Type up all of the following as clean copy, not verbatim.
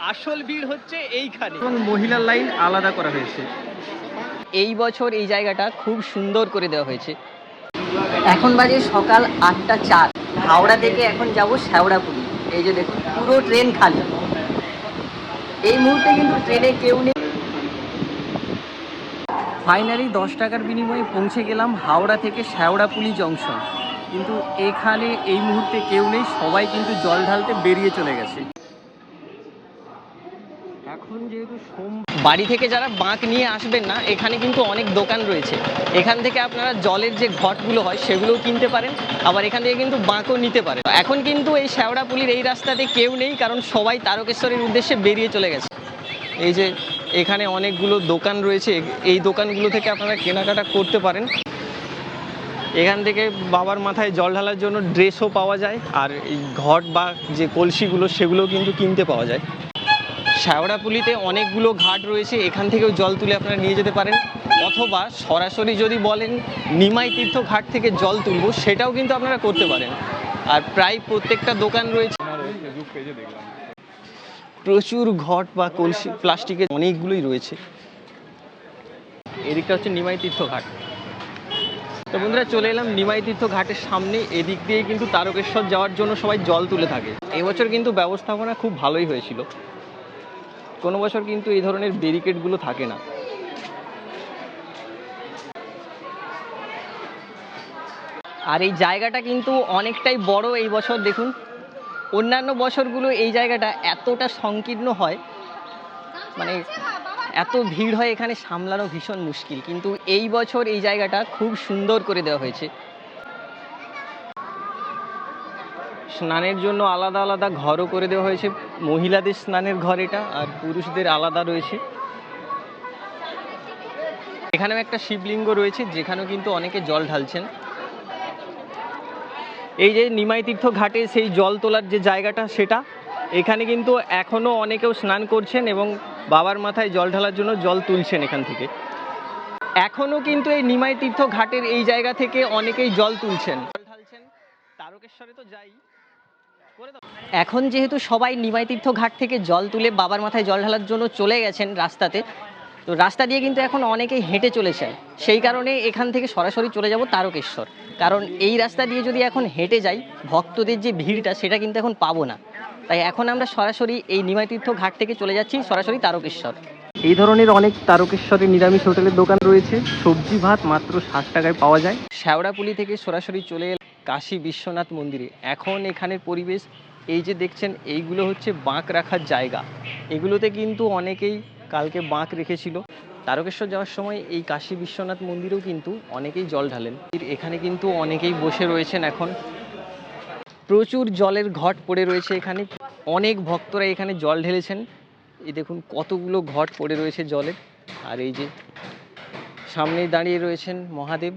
আসল ভিড় হচ্ছে এইখানে এবং মহিলার লাইন আলাদা করা হয়েছে। এই বছর এই জায়গাটা খুব সুন্দর করে দেওয়া হয়েছে। এখন বাজে সকাল 8টা 4। হাওড়া থেকে এখন যাব শেওড়াফুলি। এই যে দেখুন পুরো ট্রেন খালি। এই মুহূর্তে কিন্তু ট্রেনে কেউ নেই। ফাইনালি 10 টাকার বিনিময়ে পৌঁছে গেলাম হাওড়া থেকে শেওড়াফুলি জংশন। কিন্তু এখানে এই মুহূর্তে কেউ নেই, সবাই কিন্তু জল ঢালতে বেরিয়ে চলে গেছে। এখন যেহেতু বাড়ি থেকে যারা বাঁক নিয়ে আসবেন না, এখানে কিন্তু অনেক দোকান রয়েছে। এখান থেকে আপনারা জলের যে ঘটগুলো হয় সেগুলোও কিনতে পারেন, আবার এখান থেকে কিন্তু বাঁকও নিতে পারেন। এখন কিন্তু এই শেওড়াফুলির এই রাস্তাতে কেউ নেই, কারণ সবাই তারকেশ্বরের উদ্দেশ্যে বেরিয়ে চলে গেছে। এই যে এখানে অনেকগুলো দোকান রয়েছে, এই দোকানগুলো থেকে আপনারা কেনাকাটা করতে পারেন। এখান থেকে বাবার মাথায় জল ঢালার জন্য ড্রেসও পাওয়া যায়, আর এই ঘট বা যে কলসিগুলো সেগুলো কিন্তু কিনতে পাওয়া যায়। শেওড়াফুলিতে অনেকগুলো ঘাট রয়েছে, এখান থেকেও জল তুলে আপনারা নিয়ে যেতে পারেন, অথবা সরাসরি যদি বলেন নিমাই তীর্থ ঘাট থেকে জল তুলব, সেটাও কিন্তু আপনারা করতে পারেন। আর প্রায় প্রত্যেকটা দোকান রয়েছে, প্রচুর ঘট বা কলসি প্লাস্টিকের অনেকগুলোই রয়েছে। এদিকটা হচ্ছে নিমাই তীর্থ ঘাট। তো বন্ধুরা, চলে এলাম নিমাই তীর্থ ঘাটের সামনে। এদিক দিয়ে কিন্তু তারকেশ্বর যাওয়ার জন্য সবাই জল তুলে থাকে। এবছর কিন্তু ব্যবস্থাপনা খুব ভালোই হয়েছিল, কোনো বছর কিন্তু এই ধরনের ব্যারিকেডগুলো থাকে না। আর এই জায়গাটা কিন্তু অনেকটাই বড় এই বছর। দেখুন, অন্যান্য বছরগুলো এই জায়গাটা এতটা সংকীর্ণ হয়, মানে এত ভিড় হয় এখানে সামলানো ভীষণ মুশকিল, কিন্তু এই বছর এই জায়গাটা খুব সুন্দর করে দেওয়া হয়েছে। স্নানের জন্য আলাদা আলাদা ঘরও করে দেওয়া হয়েছে। মহিলাদের স্নানের ঘর এটা, আর পুরুষদের আলাদা রয়েছে। এখানেও একটা শিবলিঙ্গ রয়েছে, যেখানেও কিন্তু অনেকে জল ঢালছেন। এই যে নিমাই তীর্থ ঘাটে সেই জল তোলার যে জায়গাটা, সেটা এখানে কিন্তু এখনও অনেকেও স্নান করছেন এবং বাবার মাথায় জল ঢালার জন্য জল তুলছেন এখান থেকে। এখনও কিন্তু এই নিমাই তীর্থ ঘাটের এই জায়গা থেকে অনেকেই জল তুলছেন, জল ঢালছেন। তারকেশ্বরে তো যাই। এখন যেহেতু সবাই নিমাই তীর্থ ঘাট থেকে জল তুলে বাবার মাথায় জল ঢালার জন্য চলে গেছেন রাস্তাতে, তো রাস্তা দিয়ে কিন্তু এখন অনেকেই হেঁটে চলেছেন। সেই কারণে এখান থেকে সরাসরি চলে যাব তারকেশ্বর, কারণ এই রাস্তা দিয়ে যদি এখন হেঁটে যাই, ভক্তদের যে ভিড়টা সেটা কিন্তু এখন পাবো না। তাই এখন আমরা সরাসরি এই নিমাই তীর্থ ঘাট থেকে চলে যাচ্ছি সরাসরি তারকেশ্বর। এই ধরনের অনেক তারকেশ্বরের নিরামিষ হোটেলের দোকান রয়েছে। সবজি ভাত মাত্র 60 টাকায় পাওয়া যায়। শেওড়াফুলি থেকে সরাসরি চলে এল কাশী বিশ্বনাথ মন্দিরে। এখন এখানের পরিবেশ, এই যে দেখছেন, এইগুলো হচ্ছে বাঁক রাখার জায়গা। এগুলোতে কিন্তু অনেকেই কালকে বাঁক রেখেছিল। তারকেশ্বর যাওয়ার সময় এই কাশী বিশ্বনাথ মন্দিরেও কিন্তু অনেকেই জল ঢালেন। এখানে কিন্তু অনেকেই বসে রয়েছেন। এখন প্রচুর জলের ঘট পড়ে রয়েছে এখানে, অনেক ভক্তরা এখানে জল ঢেলেছেন। এই দেখুন কতগুলো ঘট পড়ে রয়েছে জলের। আর এই যে সামনেই দাঁড়িয়ে রয়েছেন মহাদেব।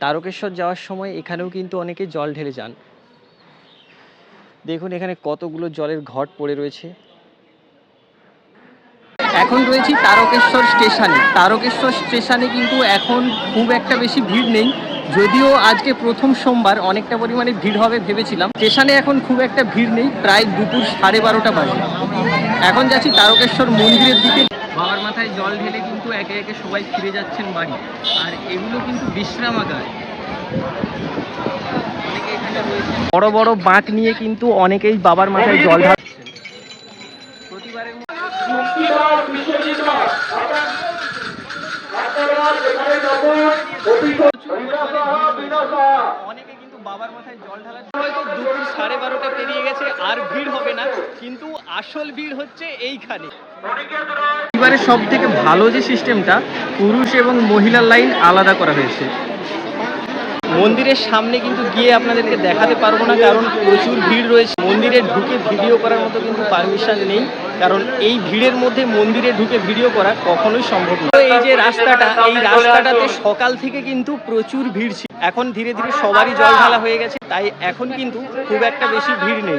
তারকেশ্বর যাওয়ার সময় এখানেও কিন্তু অনেকে জল ঢেলে যান। দেখুন এখানে কতগুলো জলের ঘট পড়ে রয়েছে। এখন রয়েছি তারকেশ্বর স্টেশনে। তারকেশ্বর স্টেশনে কিন্তু এখন খুব একটা বেশি ভিড় নেই, যদিও আজকে প্রথম সোমবার অনেকটা পরিমাণে ভিড় হবে ভেবেছিলাম। স্টেশনে এখন খুব একটা ভিড় নেই, প্রায় দুপুর 12:30 বাজে। এখন যাচ্ছি তারকেশ্বর মন্দিরের দিকে। বাবার মাথায় জল ঢেলে কিন্তু একে একে সবাই ফিরে যাচ্ছেন বাড়ি। আর এগুলো কিন্তু বিশ্রামাগার। অনেকে এখানে রয়েছেন, বড় বড় বাঁক নিয়ে কিন্তু অনেকেই বাবার মাথায় জল ঢালছেন। প্রতিবারের অনেকে কিন্তু বাবার মাথায় জল ঢালার, হয়তো দুপুর 12:30 পেরিয়ে গেছে, আর ভিড় হবে না, কিন্তু আসল ভিড় হচ্ছে এইখানে। এবারে সব থেকে ভালো যে সিস্টেমটা, পুরুষ এবং মহিলার লাইন আলাদা করা হয়েছে। মন্দিরের সামনে কিন্তু গিয়ে আপনাদেরকে দেখাতে পারবো না, কারণ প্রচুর ভিড় রয়েছে। মন্দিরে ঢুকে ভিডিও করার মতো কিন্তু পারমিশন নেই, কারণ এই ভিড়ের মধ্যে মন্দিরে ঢুকে ভিডিও করা কখনোই সম্ভব নয়। এই যে রাস্তাটা, এই রাস্তাটাতে সকাল থেকে কিন্তু প্রচুর ভিড় ছিল। এখন ধীরে ধীরে সবারই জল ঢালা হয়ে গেছে, তাই এখন কিন্তু খুব একটা বেশি ভিড় নেই।